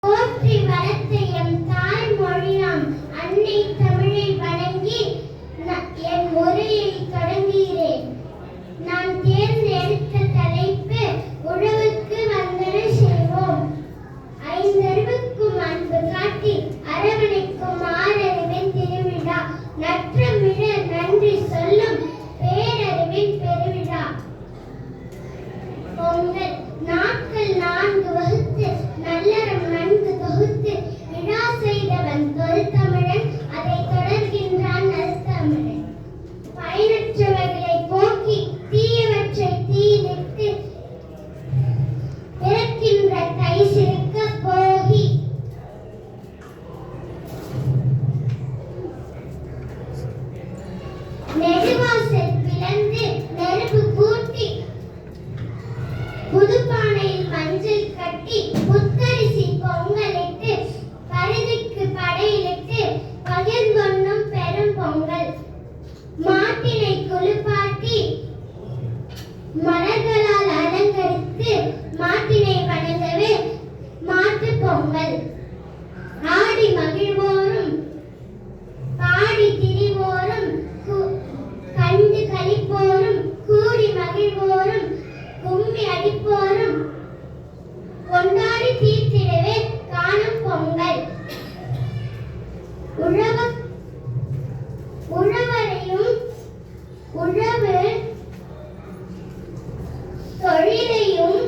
போற்றி வளர்த்த எம் தாய்மொழியாம் அன்னை தமிழை வணங்கி என் உரையை தொடங்குகிறேன். நான் தேர்ந்தெடுத்த தலைப்பு உழவுக்கு வந்தனை செய்வோம். ஐந்தறிவுக்கும் அன்பு காட்டி அரவணைக்கும் ஆறறிவின் திருவிழா, நற்றமிழ நன்றி சொல்லும் பேரறிவின் பெருவிழா. பொங்கல் நாட்கள் 4 வகுத்து நல்லறம் நன்கு தொகுத்து விழா செய்தவன் தொல்தமிழன், அதை தொடர்கின்றான் நல்தமிழன். பயனற்றவர்களை போக்கி தீயவற்றை தீயிட்டு பிறக்கின்ற கை சிறுக்க போகி. நெடுவாசல் பிளந்து நெருப்பு கூட்டி புதுப்பானையில் மஞ்சள் கட்டி புத்தரிசி பொங்கலிட்டு பருதிக்கு படையிலிட்டு பகிர்ந்தொன்னும் பெரும் பொங்கல். மாட்டினை குளிப்பாட்டி மலர்களால் அலங்கரித்து மாட்டினை வணங்கவே மாட்டு பொங்கல். ஆடி மகிழ்வோரும் பாடி திரிவோரும் கண்டு களிப்போரும் கூடி மகிழ்வோரும் கும்மி அடிப்போரும் கொண்டாடி தீர்த்திடவே காணும் பொங்கல். உழவரையும் உழவு தொழிலையும்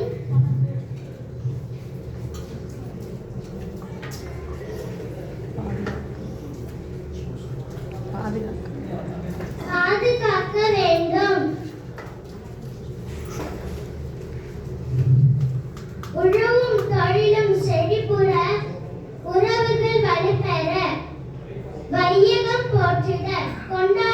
பாதுகாக்க வேண்டும். உழவும் தொழிலும் செழிப்புற உறவுகள் வலுப்பெற வையகம் போற்றிட கொண்டாட